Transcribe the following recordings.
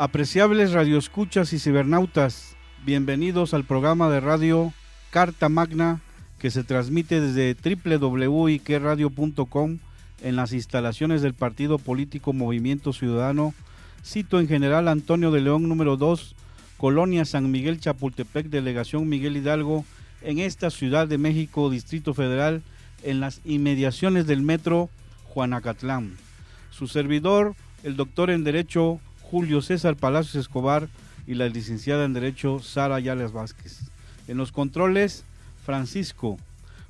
Apreciables radioescuchas y cibernautas, bienvenidos al programa de radio Carta Magna que se transmite desde www.iqueradio.com en las instalaciones del partido político Movimiento Ciudadano, sitio en General Antonio de León número 2, Colonia San Miguel Chapultepec, Delegación Miguel Hidalgo, en esta Ciudad de México, Distrito Federal, en las inmediaciones del metro Juanacatlán. Su servidor, el doctor en Derecho Julio César Palacios Escobar, y la licenciada en Derecho Sara Ayala Vázquez. En los controles, Francisco,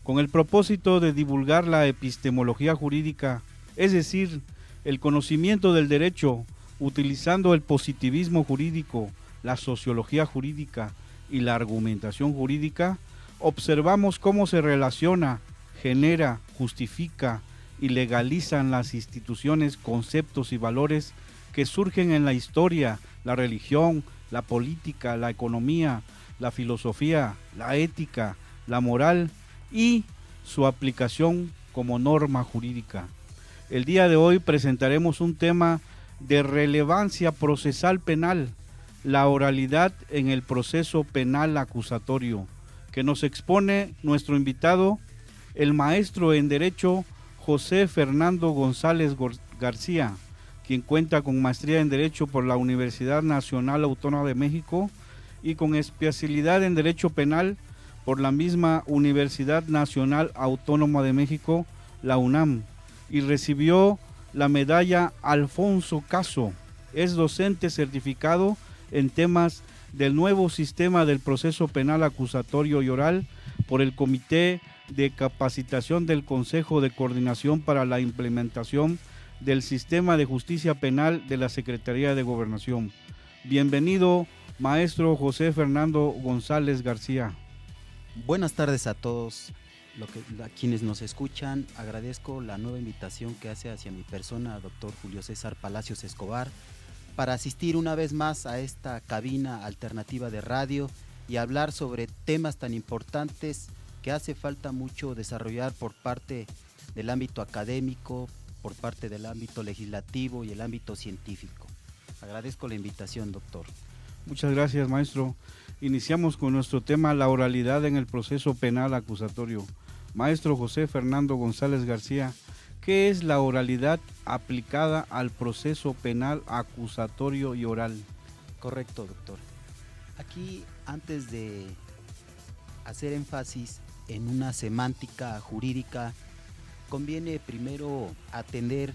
con el propósito de divulgar la epistemología jurídica, es decir, el conocimiento del derecho, utilizando el positivismo jurídico, la sociología jurídica y la argumentación jurídica, observamos cómo se relaciona, genera, justifica y legalizan las instituciones, conceptos y valores que surgen en la historia, la religión, la política, la economía, la filosofía, la ética, la moral y su aplicación como norma jurídica. El día de hoy presentaremos un tema de relevancia procesal penal, la oralidad en el proceso penal acusatorio, que nos expone nuestro invitado, el maestro en Derecho José Fernando González García, quien cuenta con maestría en Derecho por la Universidad Nacional Autónoma de México y con especialidad en Derecho Penal por la misma Universidad Nacional Autónoma de México, la UNAM, y recibió la medalla Alfonso Caso. Es docente certificado en temas del nuevo sistema del proceso penal acusatorio y oral por el Comité de Capacitación del Consejo de Coordinación para la Implementación del Sistema de Justicia Penal de la Secretaría de Gobernación. Bienvenido, maestro José Fernando González García. Buenas tardes a todos a quienes nos escuchan. Agradezco la nueva invitación que hace hacia mi persona, doctor Julio César Palacios Escobar, para asistir una vez más a esta cabina alternativa de radio y hablar sobre temas tan importantes que hace falta mucho desarrollar por parte del ámbito académico, por parte del ámbito legislativo y el ámbito científico. Agradezco la invitación, doctor. Muchas gracias, maestro. Iniciamos con nuestro tema, la oralidad en el proceso penal acusatorio. Maestro José Fernando González García, ¿qué es la oralidad aplicada al proceso penal acusatorio y oral? Correcto, doctor. Aquí, antes de hacer énfasis en una semántica jurídica, conviene primero atender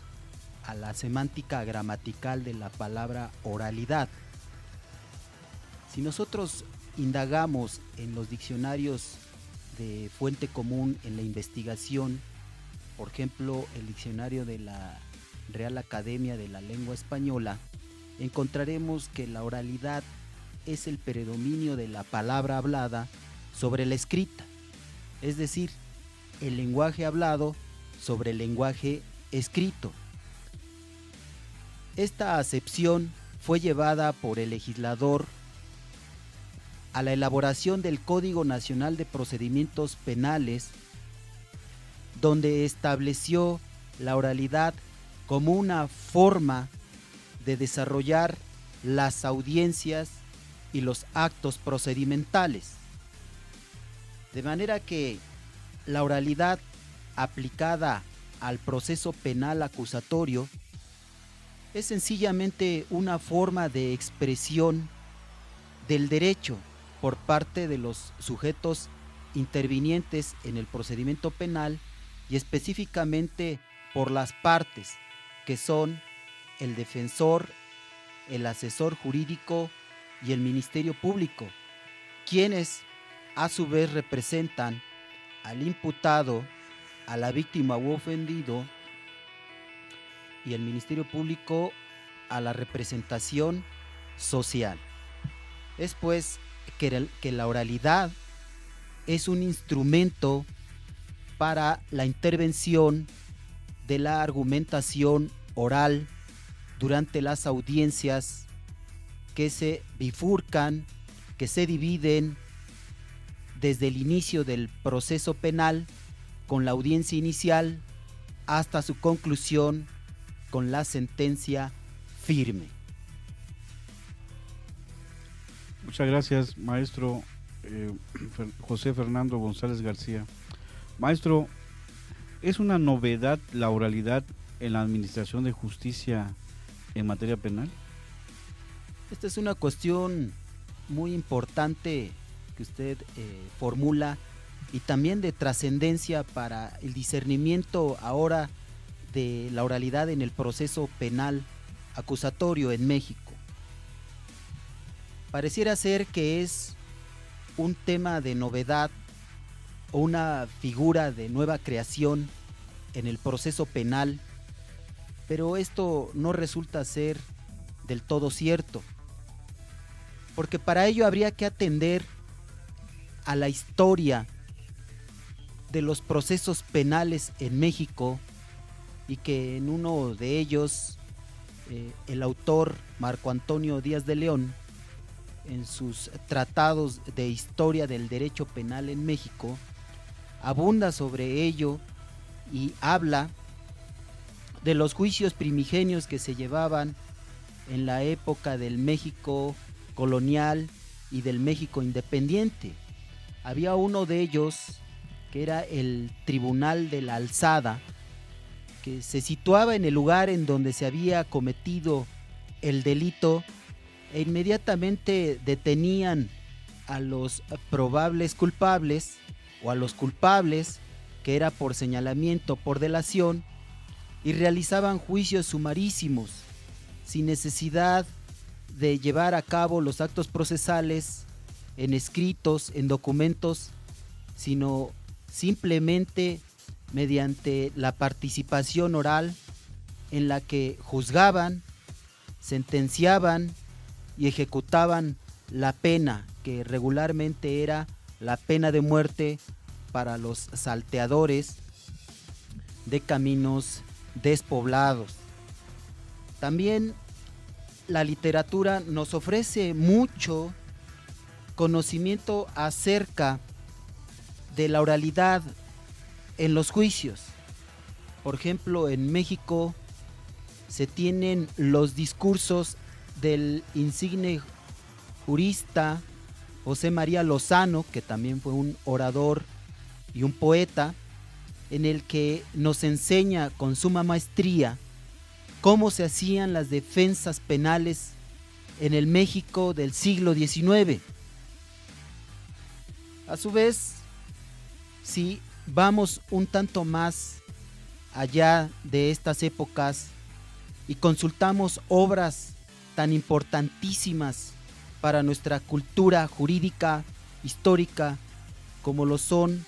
a la semántica gramatical de la palabra oralidad. Si nosotros indagamos en los diccionarios de fuente común en la investigación, por ejemplo, el diccionario de la Real Academia de la Lengua Española, encontraremos que la oralidad es el predominio de la palabra hablada sobre la escrita, es decir, el lenguaje hablado sobre el lenguaje escrito. Esta acepción fue llevada por el legislador a la elaboración del Código Nacional de Procedimientos Penales, donde estableció la oralidad como una forma de desarrollar las audiencias y los actos procedimentales. De manera que la oralidad aplicada al proceso penal acusatorio es sencillamente una forma de expresión del derecho por parte de los sujetos intervinientes en el procedimiento penal y específicamente por las partes, que son el defensor, el asesor jurídico y el Ministerio Público, quienes a su vez representan al imputado, a la víctima u ofendido, y el Ministerio Público a la representación social. Es pues que la oralidad es un instrumento para la intervención de la argumentación oral durante las audiencias que se bifurcan, que se dividen desde el inicio del proceso penal con la audiencia inicial hasta su conclusión con la sentencia firme. Muchas gracias, maestro José Fernando González García. Maestro, ¿es una novedad la oralidad en la administración de justicia en materia penal? Esta es una cuestión muy importante que usted formula y también de trascendencia para el discernimiento ahora de la oralidad en el proceso penal acusatorio en México. Pareciera ser que es un tema de novedad o una figura de nueva creación en el proceso penal, pero esto no resulta ser del todo cierto, porque para ello habría que atender a la historia de los procesos penales en México, y que en uno de ellos el autor Marco Antonio Díaz de León, en sus tratados de historia del derecho penal en México, abunda sobre ello y habla de los juicios primigenios que se llevaban en la época del México colonial y del México independiente. Había uno de ellos que era el Tribunal de la Alzada, que se situaba en el lugar en donde se había cometido el delito, e inmediatamente detenían a los probables culpables o a los culpables, que era por señalamiento, por delación, y realizaban juicios sumarísimos sin necesidad de llevar a cabo los actos procesales en escritos, en documentos, sino simplemente mediante la participación oral, en la que juzgaban, sentenciaban y ejecutaban la pena, que regularmente era la pena de muerte para los salteadores de caminos despoblados. También la literatura nos ofrece mucho conocimiento acerca de la oralidad en los juicios. Por ejemplo, en México se tienen los discursos del insigne jurista José María Lozano, que también fue un orador y un poeta, en el que nos enseña con suma maestría cómo se hacían las defensas penales en el México del siglo XIX. A su vez, si vamos un tanto más allá de estas épocas y consultamos obras tan importantísimas para nuestra cultura jurídica, histórica, como lo son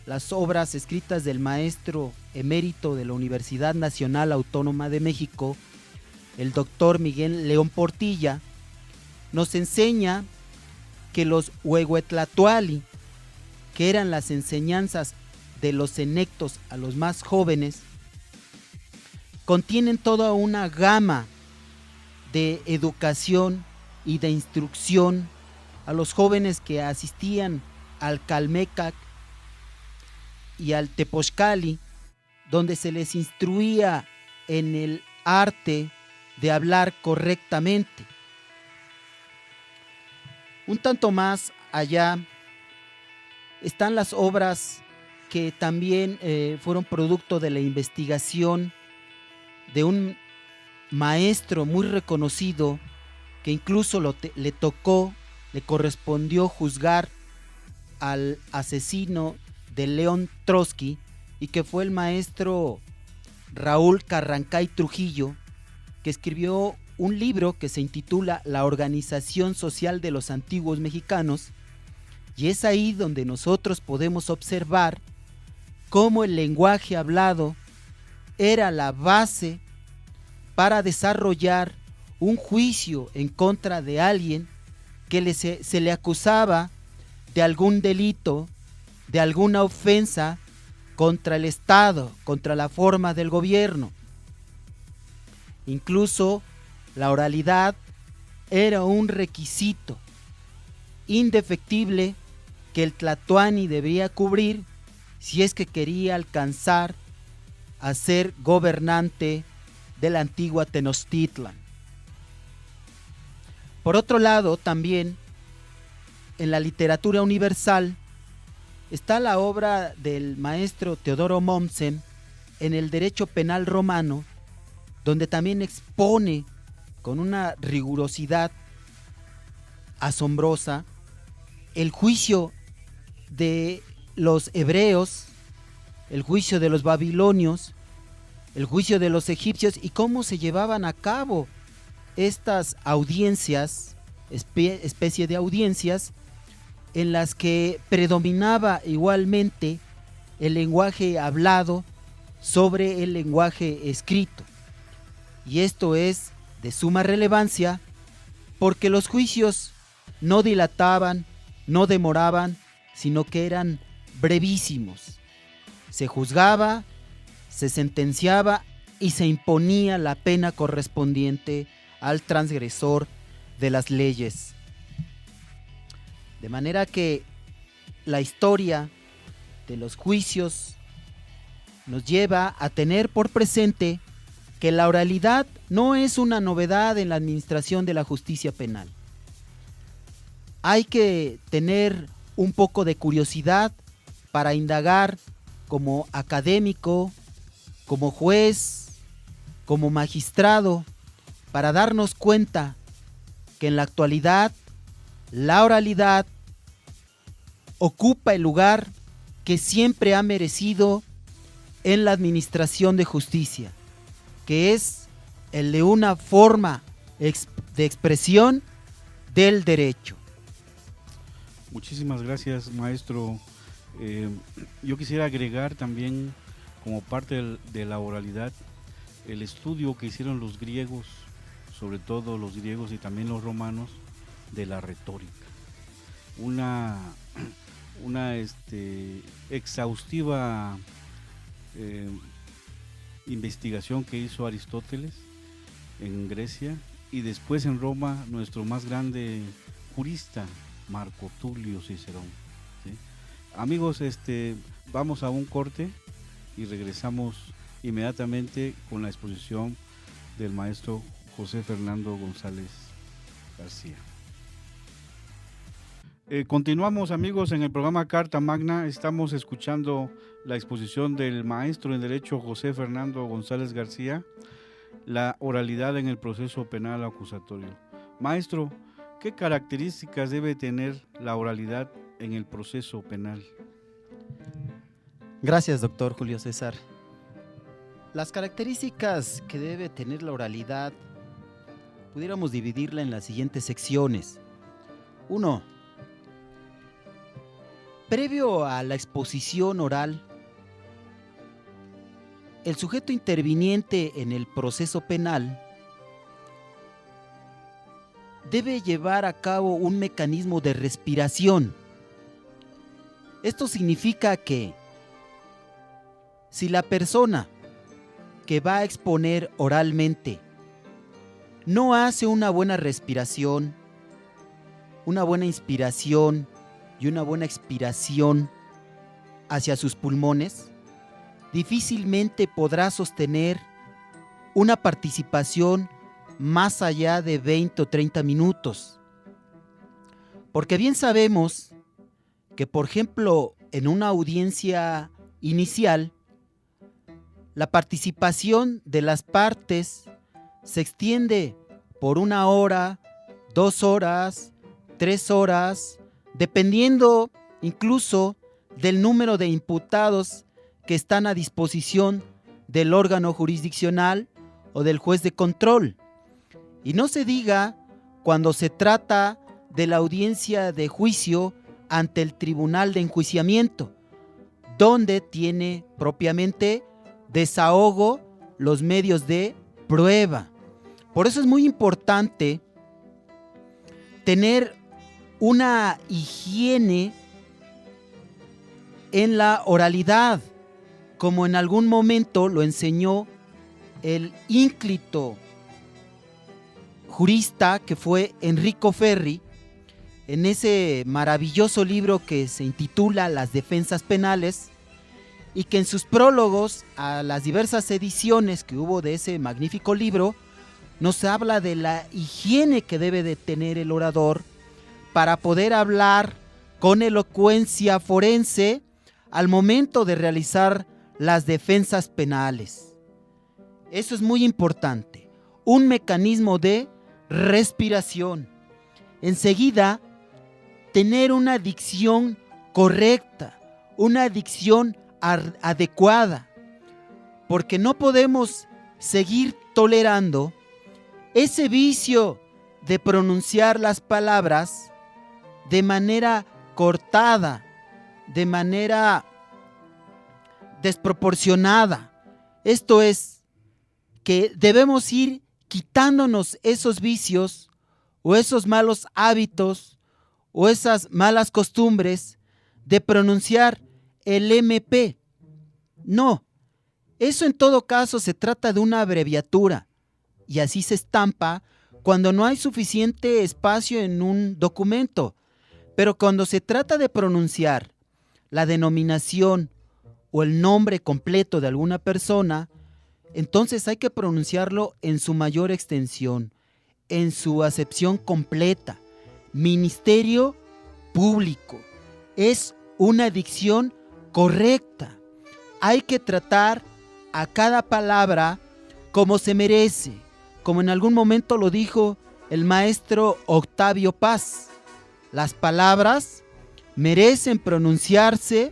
las obras escritas del maestro emérito de la Universidad Nacional Autónoma de México, el doctor Miguel León Portilla, nos enseña que los huehuetlatoali, que eran las enseñanzas de los senectos a los más jóvenes, contienen toda una gama de educación y de instrucción a los jóvenes que asistían al Calmecac y al Tepochcali, donde se les instruía en el arte de hablar correctamente. Un tanto más allá están las obras que también fueron producto de la investigación de un maestro muy reconocido, que incluso le correspondió juzgar al asesino de León Trotsky, y que fue el maestro Raúl Carrancay Trujillo, que escribió un libro que se intitula La Organización Social de los Antiguos Mexicanos, y es ahí donde nosotros podemos observar cómo el lenguaje hablado era la base para desarrollar un juicio en contra de alguien que se le acusaba de algún delito, de alguna ofensa contra el Estado, contra la forma del gobierno. Incluso la oralidad era un requisito indefectible que el tlatoani debía cubrir si es que quería alcanzar a ser gobernante de la antigua Tenochtitlan. Por otro lado, también en la literatura universal, está la obra del maestro Teodoro Mommsen en el derecho penal romano, donde también expone con una rigurosidad asombrosa el juicio de los hebreos, el juicio de los babilonios, el juicio de los egipcios y cómo se llevaban a cabo estas audiencias, especie de audiencias, en las que predominaba igualmente el lenguaje hablado sobre el lenguaje escrito. Y esto es de suma relevancia porque los juicios no dilataban, no demoraban, sino que eran brevísimos. Se juzgaba, se sentenciaba y se imponía la pena correspondiente al transgresor de las leyes. De manera que la historia de los juicios nos lleva a tener por presente que la oralidad no es una novedad en la administración de la justicia penal. Hay que tener un poco de curiosidad para indagar como académico, como juez, como magistrado, para darnos cuenta que en la actualidad la oralidad ocupa el lugar que siempre ha merecido en la administración de justicia, que es el de una forma de expresión del derecho. Muchísimas gracias, maestro. Yo quisiera agregar también, como parte de la oralidad, el estudio que hicieron los griegos, sobre todo los griegos y también los romanos, de la retórica. Una exhaustiva investigación que hizo Aristóteles en Grecia y después en Roma nuestro más grande jurista, Marco Tulio Cicerón, ¿sí? Amigos, vamos a un corte y regresamos inmediatamente con la exposición del maestro José Fernando González García. Continuamos, amigos, en el programa Carta Magna. Estamos escuchando la exposición del maestro en Derecho José Fernando González García, la oralidad en el proceso penal acusatorio. Maestro, ¿qué características debe tener la oralidad en el proceso penal? Gracias, doctor Julio César. Las características que debe tener la oralidad pudiéramos dividirla en las siguientes secciones. 1. Previo a la exposición oral, el sujeto interviniente en el proceso penal debe llevar a cabo un mecanismo de respiración. Esto significa que si la persona que va a exponer oralmente no hace una buena respiración, una buena inspiración y una buena expiración hacia sus pulmones, difícilmente podrá sostener una participación más allá de 20 o 30 minutos. Porque bien sabemos que, por ejemplo, en una audiencia inicial, la participación de las partes se extiende por 1 hora, 2 horas, 3 horas, dependiendo incluso del número de imputados que están a disposición del órgano jurisdiccional o del juez de control. Y no se diga cuando se trata de la audiencia de juicio ante el tribunal de enjuiciamiento, donde tiene propiamente desahogo los medios de prueba. Por eso es muy importante tener una higiene en la oralidad, como en algún momento lo enseñó el ínclito jurista que fue Enrico Ferri, en ese maravilloso libro que se intitula Las defensas penales, y que en sus prólogos a las diversas ediciones que hubo de ese magnífico libro, nos habla de la higiene que debe de tener el orador para poder hablar con elocuencia forense al momento de realizar las defensas penales. Eso es muy importante. Un mecanismo de respiración. Enseguida, tener una dicción correcta, una dicción adecuada, porque no podemos seguir tolerando ese vicio de pronunciar las palabras de manera cortada, de manera desproporcionada. Esto es, que debemos ir quitándonos esos vicios o esos malos hábitos o esas malas costumbres de pronunciar el MP. No, eso en todo caso se trata de una abreviatura y así se estampa cuando no hay suficiente espacio en un documento. Pero cuando se trata de pronunciar la denominación o el nombre completo de alguna persona, entonces hay que pronunciarlo en su mayor extensión, en su acepción completa. Ministerio Público. Es una dicción correcta. Hay que tratar a cada palabra como se merece, como en algún momento lo dijo el maestro Octavio Paz. Las palabras merecen pronunciarse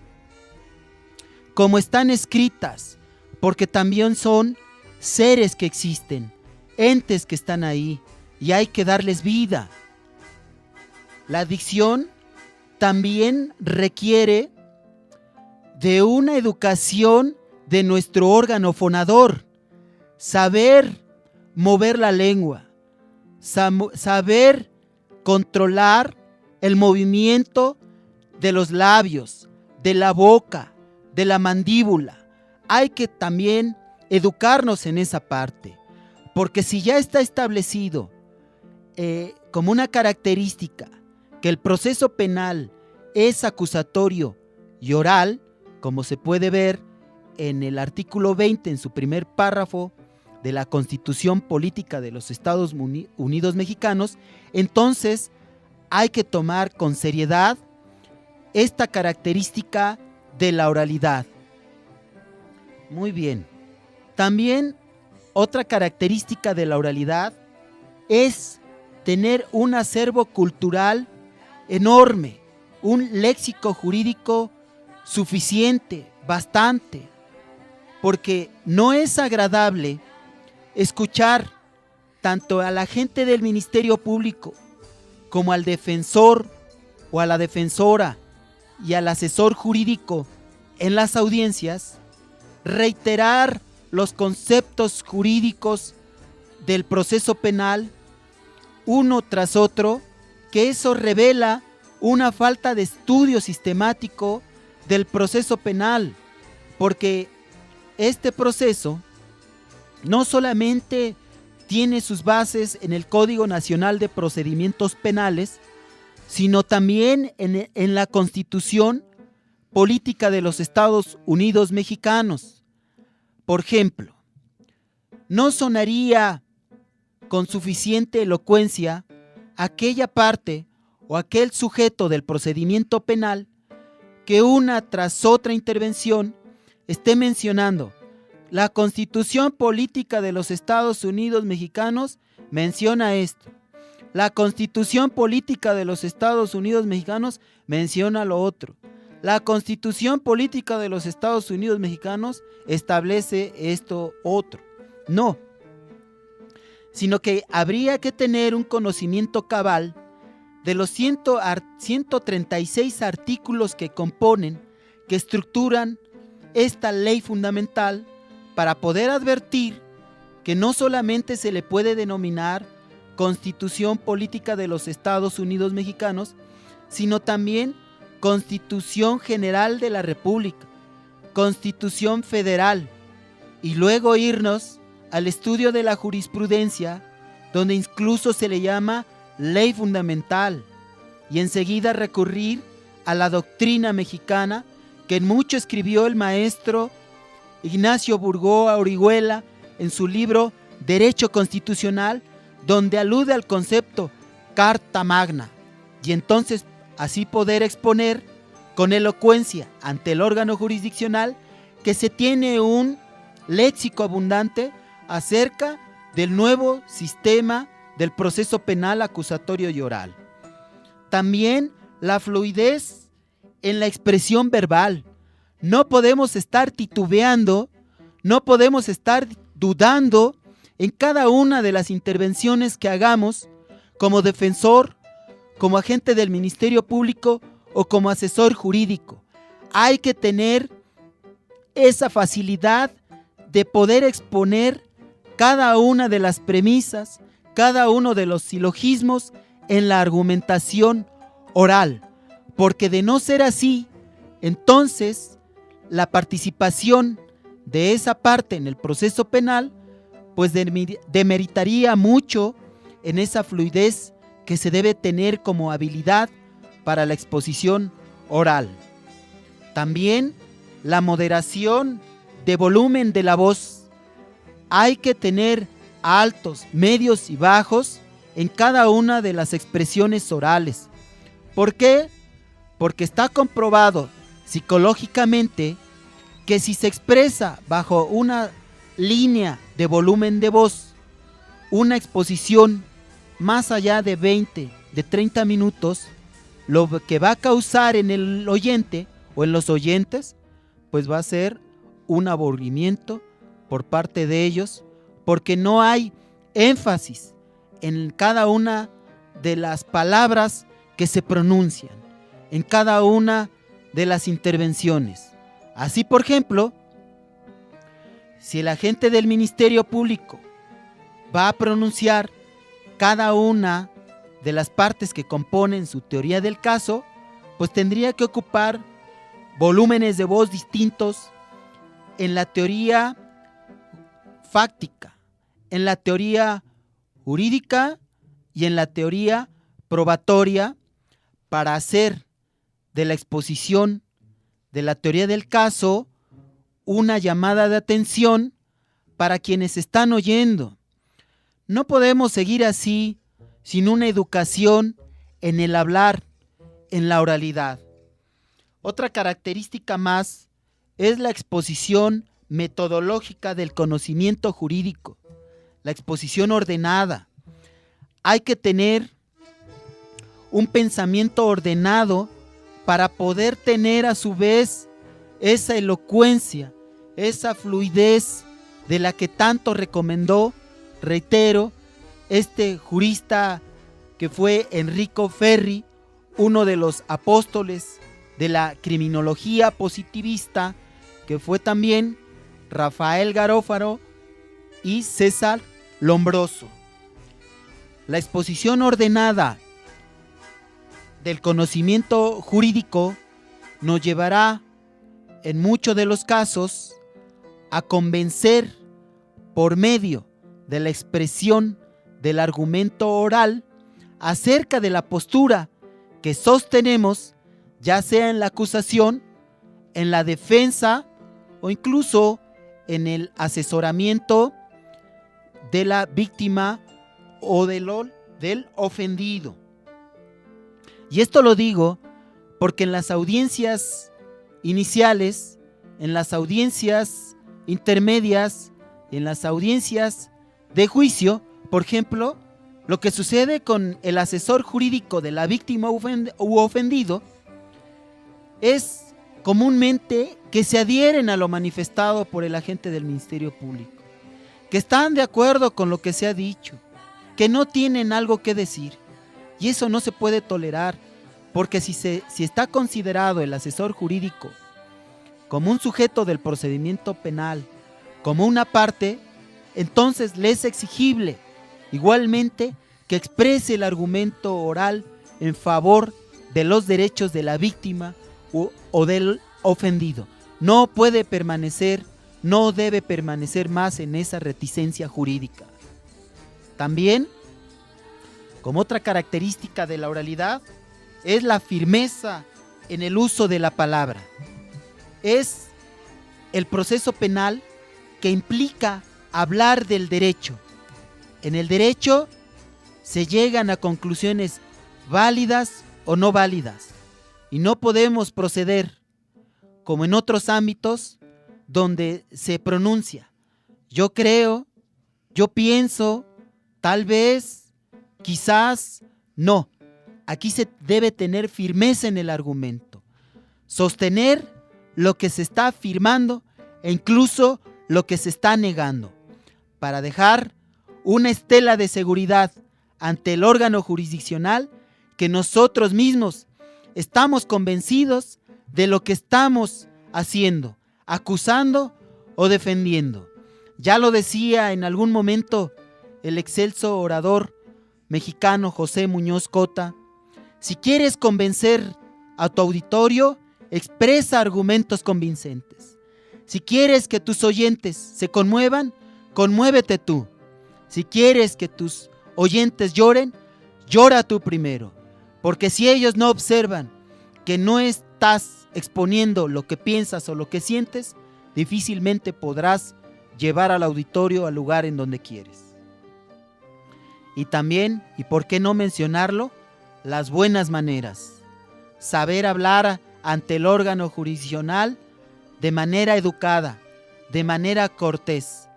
como están escritas, porque también son seres que existen, entes que están ahí, y hay que darles vida. La dicción también requiere de una educación de nuestro órgano fonador, saber mover la lengua, saber controlar el movimiento de los labios, de la boca, de la mandíbula. Hay que también educarnos en esa parte, porque si ya está establecido como una característica que el proceso penal es acusatorio y oral, como se puede ver en el artículo 20, en su primer párrafo de la Constitución Política de los Estados Unidos Mexicanos, entonces hay que tomar con seriedad esta característica de la oralidad. Muy bien. También otra característica de la oralidad es tener un acervo cultural enorme, un léxico jurídico suficiente, bastante, porque no es agradable escuchar tanto a la gente del Ministerio Público como al defensor o a la defensora y al asesor jurídico en las audiencias reiterar los conceptos jurídicos del proceso penal uno tras otro, que eso revela una falta de estudio sistemático del proceso penal, porque este proceso no solamente tiene sus bases en el Código Nacional de Procedimientos Penales, sino también en la Constitución Política de los Estados Unidos Mexicanos. Por ejemplo, no sonaría con suficiente elocuencia aquella parte o aquel sujeto del procedimiento penal que una tras otra intervención esté mencionando: la Constitución Política de los Estados Unidos Mexicanos menciona esto, la Constitución Política de los Estados Unidos Mexicanos menciona lo otro, la Constitución Política de los Estados Unidos Mexicanos establece esto otro. No, sino que habría que tener un conocimiento cabal de los 136 artículos que componen, que estructuran esta ley fundamental, para poder advertir que no solamente se le puede denominar Constitución Política de los Estados Unidos Mexicanos, sino también Constitución General de la República, Constitución Federal, y luego irnos al estudio de la jurisprudencia, donde incluso se le llama ley fundamental, y enseguida recurrir a la doctrina mexicana, que en mucho escribió el maestro Ignacio Burgoa Orihuela en su libro Derecho Constitucional, donde alude al concepto Carta Magna. y entonces así poder exponer con elocuencia ante el órgano jurisdiccional que se tiene un léxico abundante acerca del nuevo sistema del proceso penal acusatorio y oral. También la fluidez en la expresión verbal. No podemos estar titubeando, no podemos estar dudando en cada una de las intervenciones que hagamos como defensor, como agente del Ministerio Público o como asesor jurídico. Hay que tener esa facilidad de poder exponer cada una de las premisas, cada uno de los silogismos en la argumentación oral, porque de no ser así, entonces la participación de esa parte en el proceso penal pues demeritaría mucho en esa fluidez que se debe tener como habilidad para la exposición oral. También la moderación de volumen de la voz. Hay que tener altos, medios y bajos en cada una de las expresiones orales. ¿Por qué? Porque está comprobado psicológicamente que si se expresa bajo una línea de volumen de voz, una exposición más allá de 20, de 30 minutos, lo que va a causar en el oyente o en los oyentes, pues va a ser un aburrimiento por parte de ellos, porque no hay énfasis en cada una de las palabras que se pronuncian, en cada una de las intervenciones. Así, por ejemplo, si el agente del Ministerio Público va a pronunciar cada una de las partes que componen su teoría del caso, pues tendría que ocupar volúmenes de voz distintos en la teoría fáctica, en la teoría jurídica y en la teoría probatoria, para hacer de la exposición de la teoría del caso una llamada de atención para quienes están oyendo. No podemos seguir así sin una educación en el hablar, en la oralidad. Otra característica más es la exposición metodológica del conocimiento jurídico, la exposición ordenada. Hay que tener un pensamiento ordenado para poder tener a su vez esa elocuencia, esa fluidez de la que tanto recomendó, reitero, este jurista que fue Enrico Ferri, uno de los apóstoles de la criminología positivista, que fue también Rafael Garófalo y César Lombroso. La exposición ordenada del conocimiento jurídico nos llevará, en muchos de los casos, a convencer por medio de la expresión del argumento oral acerca de la postura que sostenemos, ya sea en la acusación, en la defensa o incluso en el asesoramiento de la víctima o del ofendido. Y esto lo digo porque en las audiencias iniciales, en las audiencias intermedias, en las audiencias de juicio, por ejemplo, lo que sucede con el asesor jurídico de la víctima u ofendido es comúnmente que se adhieren a lo manifestado por el agente del Ministerio Público, que están de acuerdo con lo que se ha dicho, que no tienen algo que decir. Y eso no se puede tolerar, porque si está considerado el asesor jurídico como un sujeto del procedimiento penal, como una parte, entonces le es exigible igualmente que exprese el argumento oral en favor de los derechos de la víctima o del ofendido. No puede permanecer, no debe permanecer más en esa reticencia jurídica. También, como otra característica de la oralidad, es la firmeza en el uso de la palabra. Es el proceso penal que implica hablar del derecho. En el derecho se llegan a conclusiones válidas o no válidas, y no podemos proceder como en otros ámbitos donde se pronuncia yo creo, yo pienso, tal vez, quizás, no. Aquí se debe tener firmeza en el argumento, sostener lo que se está afirmando e incluso lo que se está negando, para dejar una estela de seguridad ante el órgano jurisdiccional que nosotros mismos estamos convencidos de lo que estamos haciendo, acusando o defendiendo. Ya lo decía en algún momento el excelso orador mexicano José Muñoz Cota: si quieres convencer a tu auditorio, expresa argumentos convincentes. Si quieres que tus oyentes se conmuevan, conmuévete tú. Si quieres que tus oyentes lloren, llora tú primero. Porque si ellos no observan que no estás exponiendo lo que piensas o lo que sientes, difícilmente podrás llevar al auditorio al lugar en donde quieres. Y también, y por qué no mencionarlo, las buenas maneras. Saber hablar ante el órgano jurisdiccional de manera educada, de manera cortés.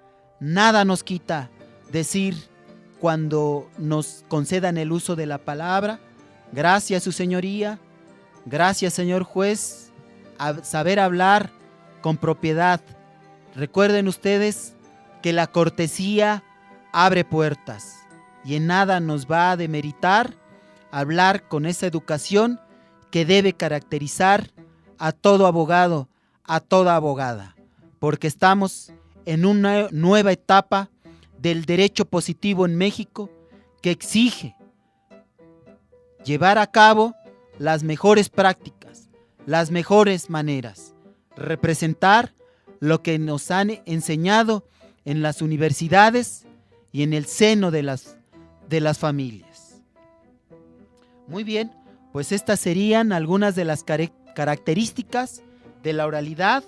Nada nos quita decir cuando nos concedan el uso de la palabra: gracias, su señoría, gracias, señor juez. Saber hablar con propiedad. Recuerden ustedes que la cortesía abre puertas y en nada nos va a demeritar hablar con esa educación que debe caracterizar a todo abogado, a toda abogada, porque estamos en una nueva etapa del derecho positivo en México que exige llevar a cabo las mejores prácticas, las mejores maneras, representar lo que nos han enseñado en las universidades y en el seno de las familias. Muy bien, pues estas serían algunas de las características de la oralidad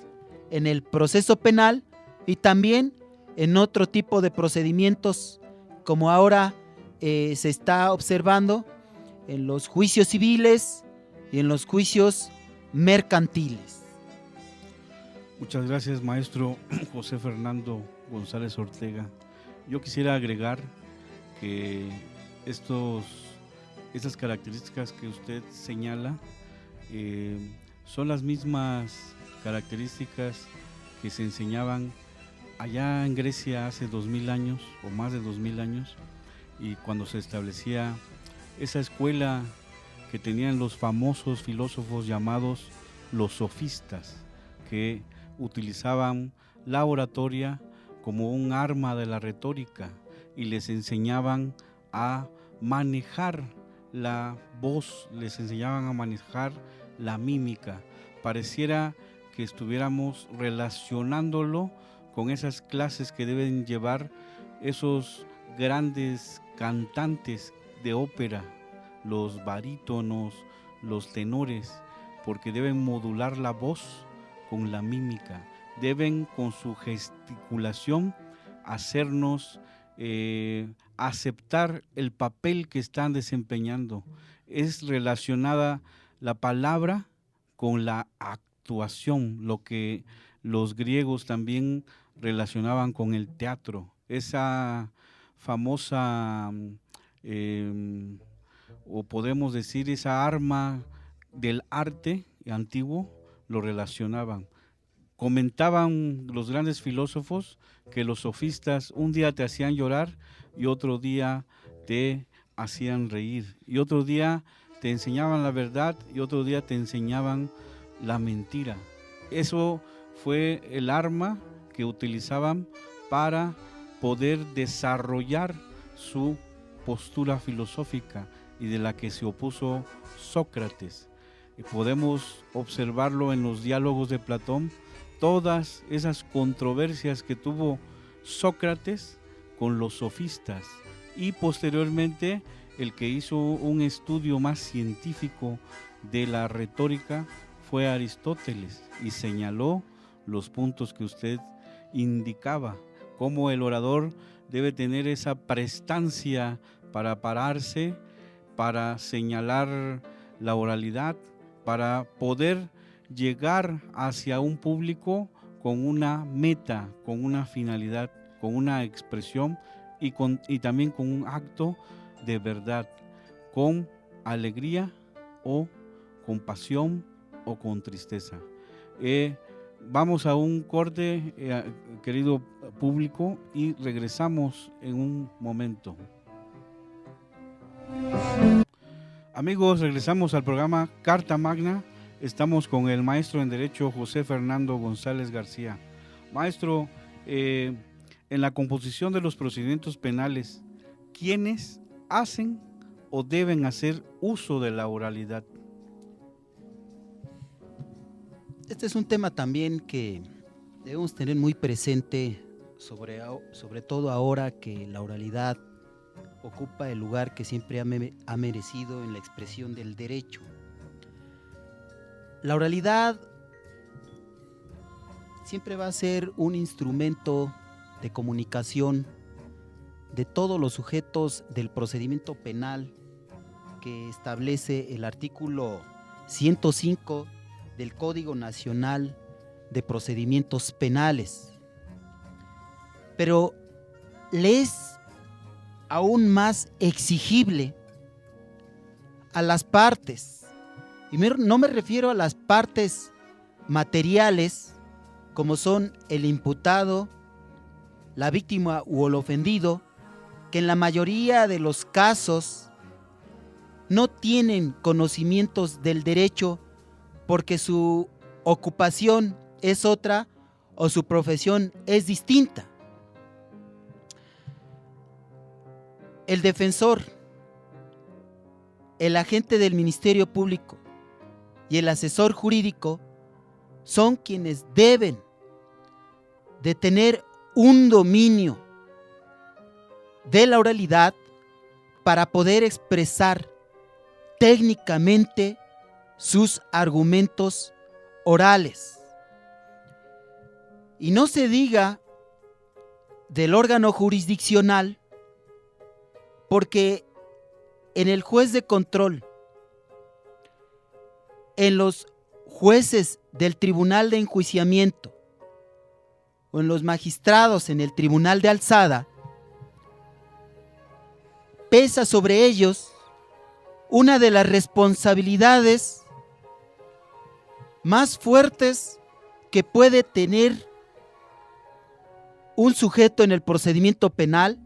en el proceso penal y también en otro tipo de procedimientos, como ahora se está observando en los juicios civiles y en los juicios mercantiles. Muchas gracias, maestro José Fernando González Ortega. Yo quisiera agregar que estas características que usted señala son las mismas características que se enseñaban allá en Grecia hace 2000 años o más de 2000 años, y cuando se establecía esa escuela que tenían los famosos filósofos llamados los sofistas, que utilizaban la oratoria como un arma de la retórica y les enseñaban a manejar la voz, les enseñaban a manejar la mímica. Pareciera que estuviéramos relacionándolo con esas clases que deben llevar esos grandes cantantes de ópera, los barítonos, los tenores, porque deben modular la voz con la mímica, deben con su gesticulación hacernos aceptar el papel que están desempeñando. Es relacionada la palabra con la actuación, lo que los griegos también relacionaban con el teatro, esa famosa o podemos decir esa arma del arte antiguo, lo relacionaban. Comentaban los grandes filósofos que los sofistas un día te hacían llorar y otro día te hacían reír, y otro día te enseñaban la verdad y otro día te enseñaban la mentira. Eso fue el arma que utilizaban para poder desarrollar su postura filosófica y de la que se opuso Sócrates. Y podemos observarlo en los diálogos de Platón, todas esas controversias que tuvo Sócrates con los sofistas, y posteriormente el que hizo un estudio más científico de la retórica fue Aristóteles, y señaló los puntos que usted indicaba, cómo el orador debe tener esa prestancia para pararse, para señalar la oralidad para poder llegar hacia un público con una meta, con una finalidad, con una expresión y también con un acto de verdad, con alegría o con pasión o con tristeza. Vamos a un corte, querido público, y regresamos en un momento. Amigos, regresamos al programa Carta Magna. Estamos con el maestro en Derecho José Fernando González García. Maestro, en la composición de los procedimientos penales, ¿quiénes hacen o deben hacer uso de la oralidad? Este es un tema también que debemos tener muy presente, sobre todo ahora que la oralidad ocupa el lugar que siempre ha merecido en la expresión del derecho. La oralidad siempre va a ser un instrumento de comunicación de todos los sujetos del procedimiento penal que establece el artículo 105 del Código Nacional de Procedimientos Penales. Pero le es aún más exigible a las partes, y no me refiero a las partes materiales como son el imputado, la víctima o el ofendido, que en la mayoría de los casos no tienen conocimientos del derecho porque su ocupación es otra o su profesión es distinta. El defensor, el agente del Ministerio Público y el asesor jurídico son quienes deben de tener un dominio de la oralidad para poder expresar técnicamente sus argumentos orales. Y no se diga del órgano jurisdiccional, porque en el juez de control, en los jueces del tribunal de enjuiciamiento o en los magistrados en el tribunal de alzada, pesa sobre ellos una de las responsabilidades más fuertes que puede tener un sujeto en el procedimiento penal,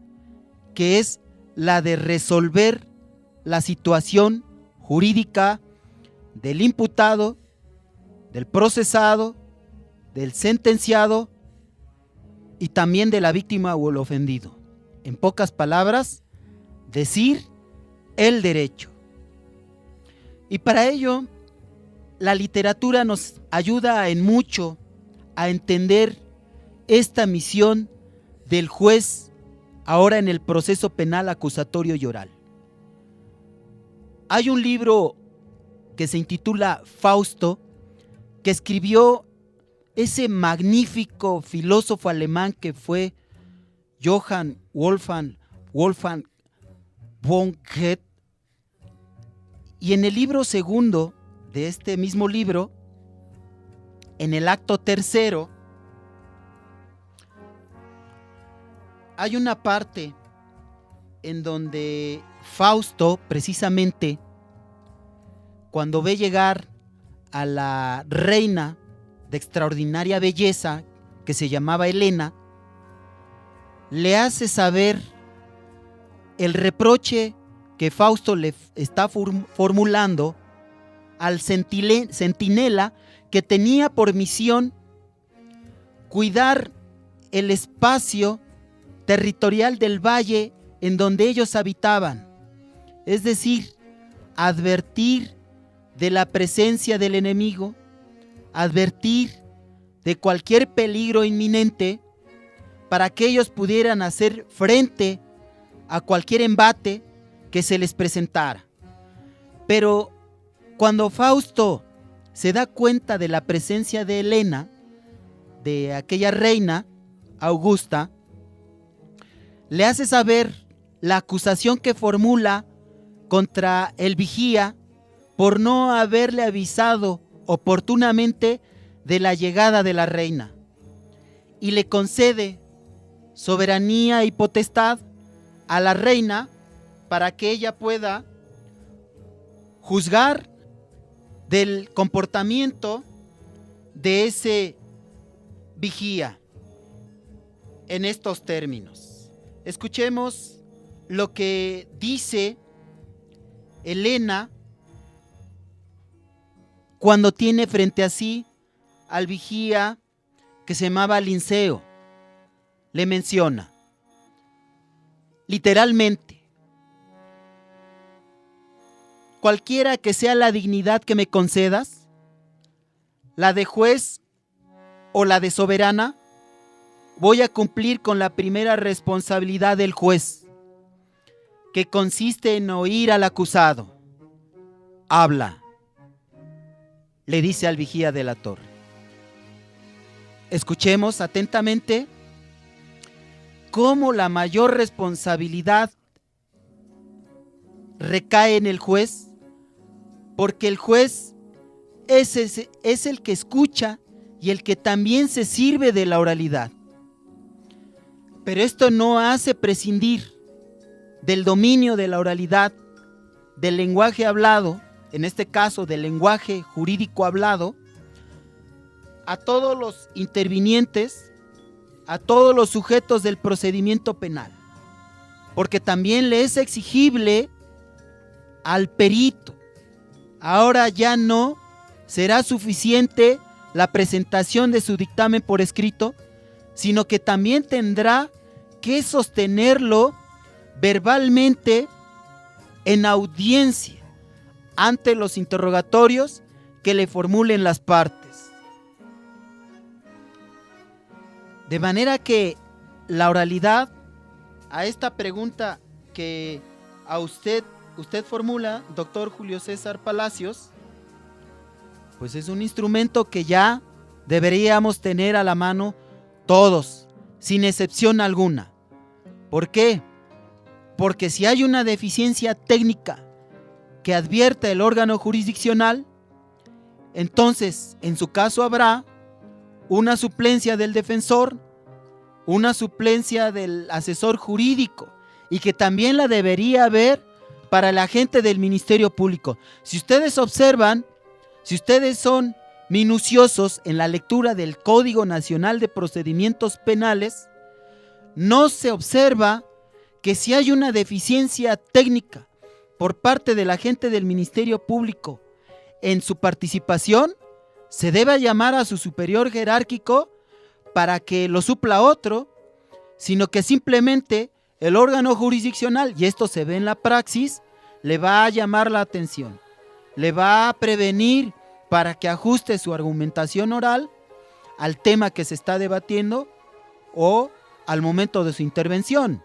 que es la de resolver la situación jurídica del imputado, del procesado, del sentenciado y también de la víctima o el ofendido. En pocas palabras, decir el derecho. Y para ello, la literatura nos ayuda en mucho a entender esta misión del juez ahora en el proceso penal acusatorio y oral. Hay un libro que se intitula Fausto, que escribió ese magnífico filósofo alemán que fue Johann Wolfgang von Goethe. Y en el libro segundo de este mismo libro, en el acto tercero, hay una parte en donde Fausto, precisamente, cuando ve llegar a la reina de extraordinaria belleza que se llamaba Helena, le hace saber el reproche que Fausto le está formulando al centinela que tenía por misión cuidar el espacio territorial del valle en donde ellos habitaban, es decir, advertir de la presencia del enemigo, advertir de cualquier peligro inminente para que ellos pudieran hacer frente a cualquier embate que se les presentara. Pero cuando Fausto se da cuenta de la presencia de Helena, de aquella reina Augusta, le hace saber la acusación que formula contra el vigía por no haberle avisado oportunamente de la llegada de la reina, y le concede soberanía y potestad a la reina para que ella pueda juzgar del comportamiento de ese vigía en estos términos. Escuchemos lo que dice Helena cuando tiene frente a sí al vigía que se llamaba Linceo. Le menciona literalmente: cualquiera que sea la dignidad que me concedas, la de juez o la de soberana, voy a cumplir con la primera responsabilidad del juez, que consiste en oír al acusado. Habla, le dice al vigía de la torre. Escuchemos atentamente cómo la mayor responsabilidad recae en el juez, porque el juez es el que escucha y el que también se sirve de la oralidad. Pero esto no hace prescindir del dominio de la oralidad, del lenguaje hablado, en este caso del lenguaje jurídico hablado, a todos los intervinientes, a todos los sujetos del procedimiento penal, porque también le es exigible al perito. Ahora ya no será suficiente la presentación de su dictamen por escrito, sino que también tendrá que sostenerlo verbalmente en audiencia ante los interrogatorios que le formulen las partes. De manera que la oralidad, a esta pregunta que a usted formula, doctor Julio César Palacios, pues es un instrumento que ya deberíamos tener a la mano todos, sin excepción alguna. ¿Por qué? Porque si hay una deficiencia técnica que advierta el órgano jurisdiccional, entonces en su caso habrá una suplencia del defensor, una suplencia del asesor jurídico, y que también la debería haber para el agente del Ministerio Público. Si ustedes observan, si ustedes son minuciosos en la lectura del Código Nacional de Procedimientos Penales, no se observa que si hay una deficiencia técnica por parte del agente del Ministerio Público en su participación, se debe llamar a su superior jerárquico para que lo supla otro, sino que simplemente el órgano jurisdiccional, y esto se ve en la praxis, le va a llamar la atención, le va a prevenir para que ajuste su argumentación oral al tema que se está debatiendo o al momento de su intervención.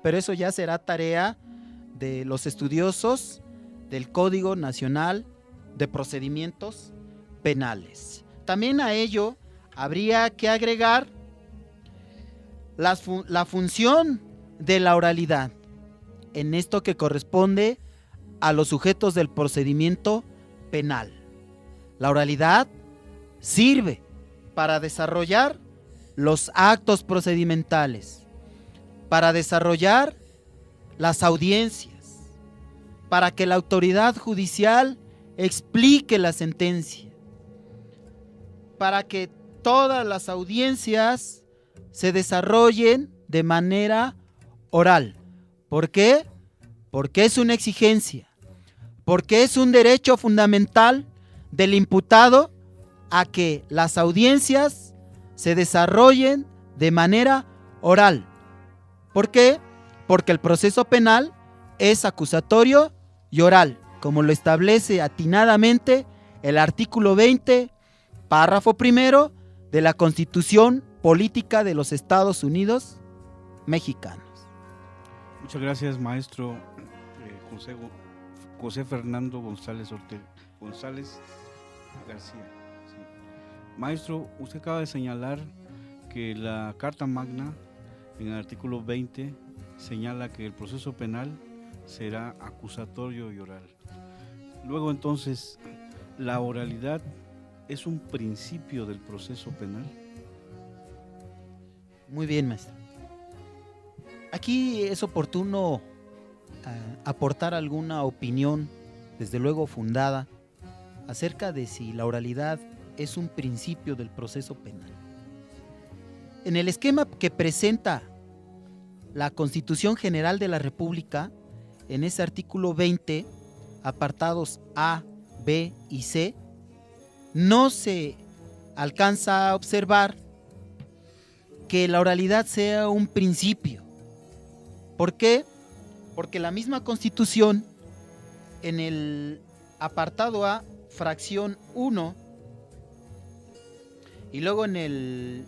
Pero eso ya será tarea de los estudiosos del Código Nacional de Procedimientos Penales. También a ello habría que agregar la función de la oralidad en esto que corresponde a los sujetos del procedimiento penal. La oralidad sirve para desarrollar los actos procedimentales, para desarrollar las audiencias, para que la autoridad judicial explique la sentencia, para que todas las audiencias se desarrollen de manera oral. ¿Por qué? Porque es una exigencia, porque es un derecho fundamental del imputado a que las audiencias se desarrollen de manera oral. ¿Por qué? Porque el proceso penal es acusatorio y oral, como lo establece atinadamente el artículo 20, párrafo primero de la Constitución Política de los Estados Unidos Mexicanos. Muchas gracias, maestro José Fernando González García. Sí. Maestro, usted acaba de señalar que la Carta Magna, en el artículo 20, señala que el proceso penal será acusatorio y oral. Luego entonces, ¿la oralidad es un principio del proceso penal? Muy bien, maestro. Aquí es oportuno aportar alguna opinión, desde luego fundada, acerca de si la oralidad es un principio del proceso penal. En el esquema que presenta la Constitución General de la República, en ese artículo 20, apartados A, B y C, no se alcanza a observar que la oralidad sea un principio. ¿Por qué? Porque la misma Constitución, en el apartado A, fracción 1, y luego en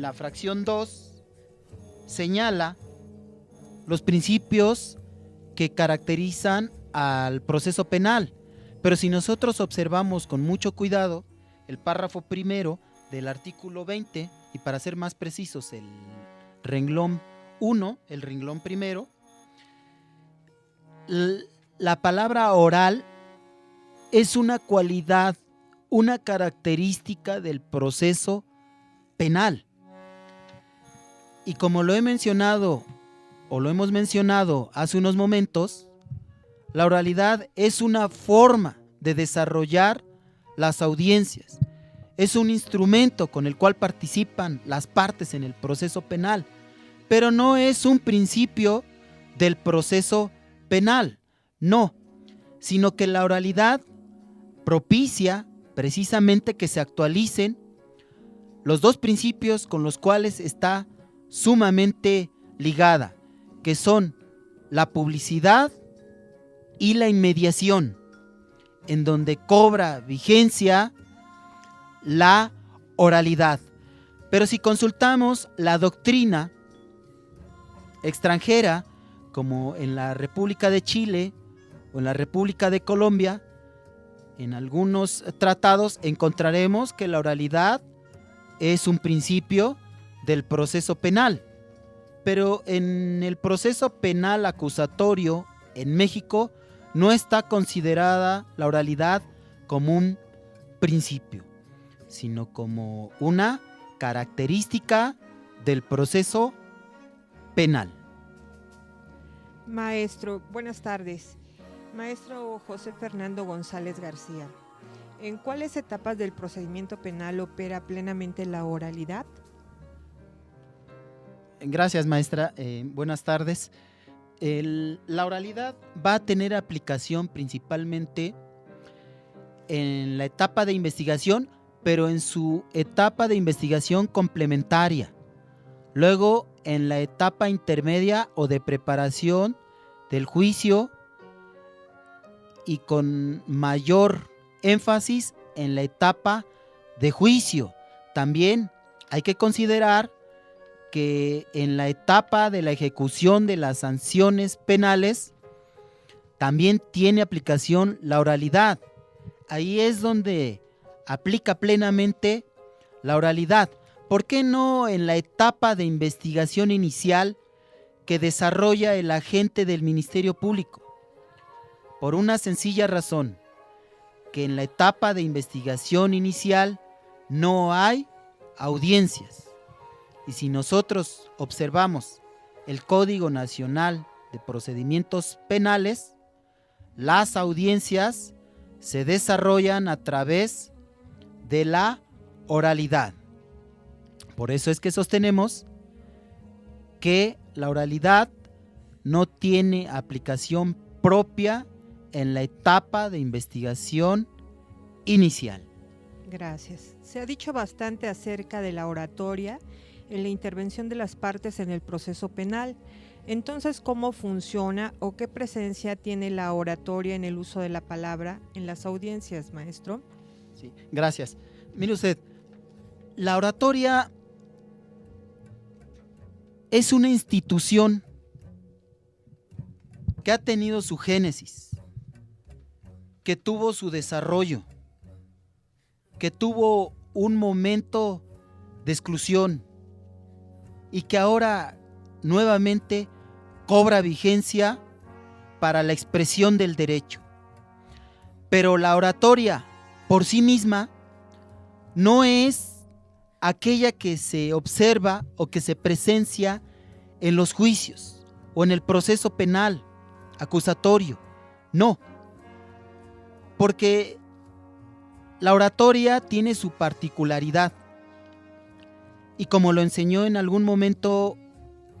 la fracción 2, señala los principios que caracterizan al proceso penal. Pero si nosotros observamos con mucho cuidado el párrafo primero del artículo 20, y para ser más precisos, el renglón 1, el renglón primero, la palabra oral es una cualidad, una característica del proceso penal. Y como lo he mencionado, o lo hemos mencionado hace unos momentos, la oralidad es una forma de desarrollar las audiencias. Es un instrumento con el cual participan las partes en el proceso penal, pero no es un principio del proceso penal, no, sino que la oralidad propicia precisamente que se actualicen los dos principios con los cuales está sumamente ligada, que son la publicidad y la inmediación, en donde cobra vigencia la oralidad. Pero si consultamos la doctrina extranjera, como en la República de Chile o en la República de Colombia, en algunos tratados encontraremos que la oralidad es un principio del proceso penal. Pero en el proceso penal acusatorio en México no está considerada la oralidad como un principio, sino como una característica del proceso penal. Maestro, buenas tardes. Maestro José Fernando González García, ¿en cuáles etapas del procedimiento penal opera plenamente la oralidad? Gracias, maestra. Buenas tardes. La oralidad va a tener aplicación principalmente en la etapa de investigación, pero en su etapa de investigación complementaria. Luego, en la etapa intermedia o de preparación del juicio, y con mayor énfasis en la etapa de juicio. También hay que considerar que en la etapa de la ejecución de las sanciones penales también tiene aplicación la oralidad. Ahí es donde aplica plenamente la oralidad. ¿Por qué no en la etapa de investigación inicial que desarrolla el agente del Ministerio Público? Por una sencilla razón, que en la etapa de investigación inicial no hay audiencias. Y si nosotros observamos el Código Nacional de Procedimientos Penales, las audiencias se desarrollan a través de la oralidad. Por eso es que sostenemos que la oralidad no tiene aplicación propia en la etapa de investigación inicial. Gracias. Se ha dicho bastante acerca de la oratoria en la intervención de las partes en el proceso penal. Entonces, ¿cómo funciona o qué presencia tiene la oratoria en el uso de la palabra en las audiencias, maestro? Sí, gracias. Mire usted, la oratoria es una institución que ha tenido su génesis, que tuvo su desarrollo, que tuvo un momento de exclusión y que ahora nuevamente cobra vigencia para la expresión del derecho. Pero la oratoria por sí misma no es aquella que se observa o que se presencia en los juicios o en el proceso penal acusatorio. No, porque la oratoria tiene su particularidad. Y como lo enseñó en algún momento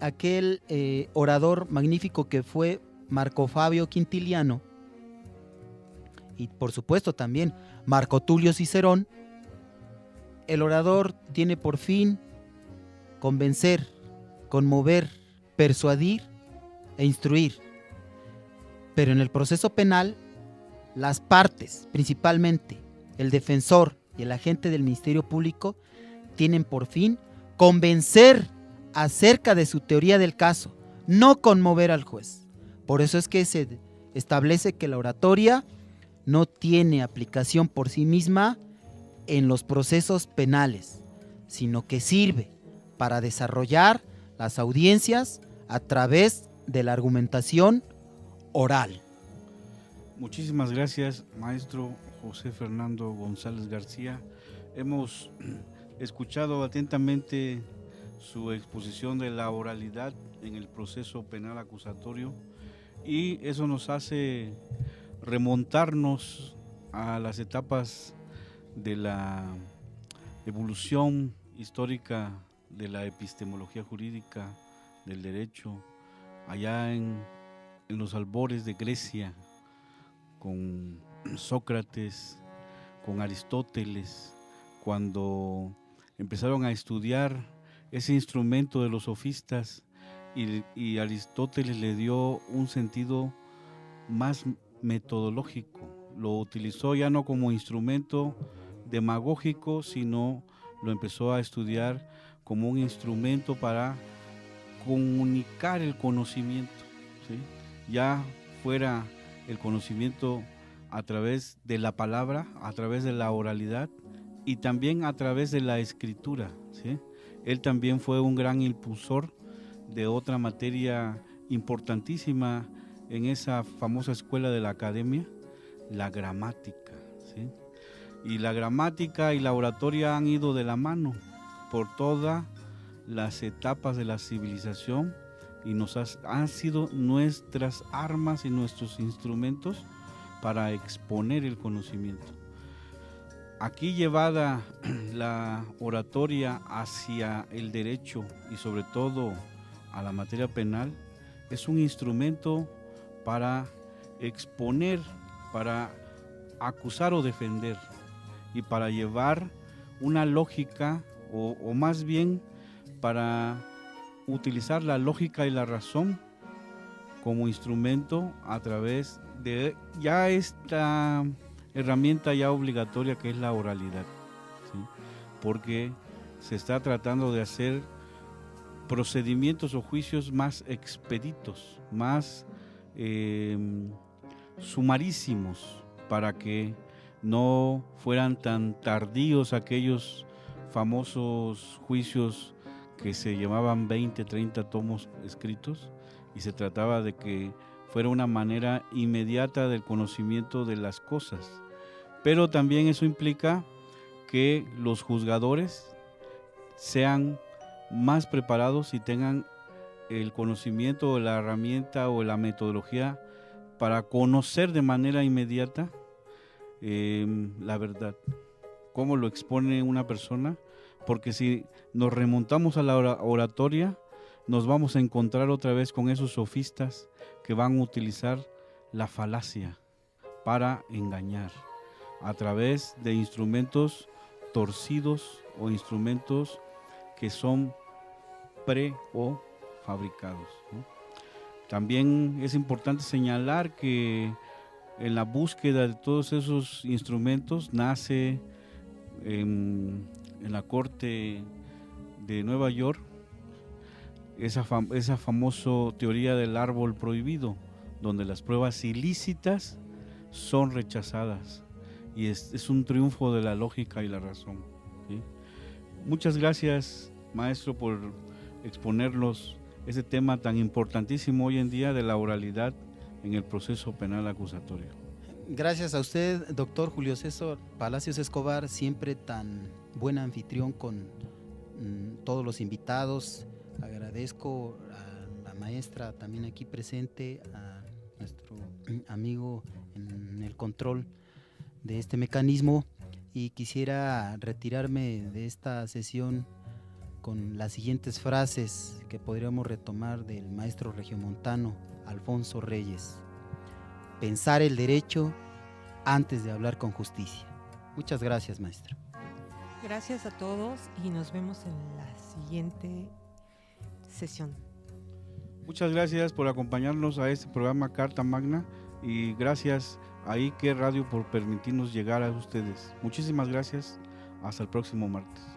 aquel orador magnífico que fue Marco Fabio Quintiliano, y por supuesto también Marco Tulio Cicerón, el orador tiene por fin convencer, conmover, persuadir e instruir. Pero en el proceso penal, las partes, principalmente el defensor y el agente del Ministerio Público, tienen por fin convencer acerca de su teoría del caso, no conmover al juez. Por eso es que se establece que la oratoria no tiene aplicación por sí misma en los procesos penales, sino que sirve para desarrollar las audiencias a través de la argumentación oral. Muchísimas gracias, maestro José Fernando González García. Hemos escuchado atentamente su exposición de la oralidad en el proceso penal acusatorio y eso nos hace remontarnos a las etapas de la evolución histórica de la epistemología jurídica del derecho, allá en los albores de Grecia, con Sócrates, con Aristóteles, cuando empezaron a estudiar ese instrumento de los sofistas y Aristóteles le dio un sentido más metodológico, lo utilizó ya no como instrumento demagógico, sino lo empezó a estudiar como un instrumento para comunicar el conocimiento, ¿sí? Ya fuera el conocimiento a través de la palabra, a través de la oralidad y también a través de la escritura, ¿sí? Él también fue un gran impulsor de otra materia importantísima en esa famosa escuela de la academia, la gramática, ¿sí? Y la gramática y la oratoria han ido de la mano por todas las etapas de la civilización y han sido nuestras armas y nuestros instrumentos para exponer el conocimiento. Aquí llevada la oratoria hacia el derecho y sobre todo a la materia penal, es un instrumento para exponer, para acusar o defender y para llevar una lógica o más bien para utilizar la lógica y la razón como instrumento a través de ya esta herramienta ya obligatoria que es la oralidad, ¿sí? Porque se está tratando de hacer procedimientos o juicios más expeditos, más sumarísimos, para que no fueran tan tardíos aquellos famosos juicios que se llamaban 20, 30 tomos escritos, y se trataba de que fuera una manera inmediata del conocimiento de las cosas. Pero también eso implica que los juzgadores sean más preparados y tengan el conocimiento o la herramienta o la metodología para conocer de manera inmediata la verdad, cómo lo expone una persona, porque si nos remontamos a la oratoria, nos vamos a encontrar otra vez con esos sofistas que van a utilizar la falacia para engañar a través de instrumentos torcidos o instrumentos que son pre o fabricados, ¿no? También es importante señalar que en la búsqueda de todos esos instrumentos nace en la Corte de Nueva York esa famosa teoría del árbol prohibido, donde las pruebas ilícitas son rechazadas y es un triunfo de la lógica y la razón, ¿sí? Muchas gracias, maestro, por exponernos ese tema tan importantísimo hoy en día de la oralidad en el proceso penal acusatorio. Gracias a usted, doctor Julio César Palacios Escobar, siempre tan buen anfitrión con todos los invitados. Agradezco a la maestra también aquí presente, a nuestro amigo en el control de este mecanismo, y quisiera retirarme de esta sesión con las siguientes frases que podríamos retomar del maestro regiomontano Alfonso Reyes. Pensar el derecho antes de hablar con justicia. Muchas gracias, maestro. Gracias a todos y nos vemos en la siguiente sesión. Muchas gracias por acompañarnos a este programa Carta Magna y gracias a IQ Radio por permitirnos llegar a ustedes. Muchísimas gracias. Hasta el próximo martes.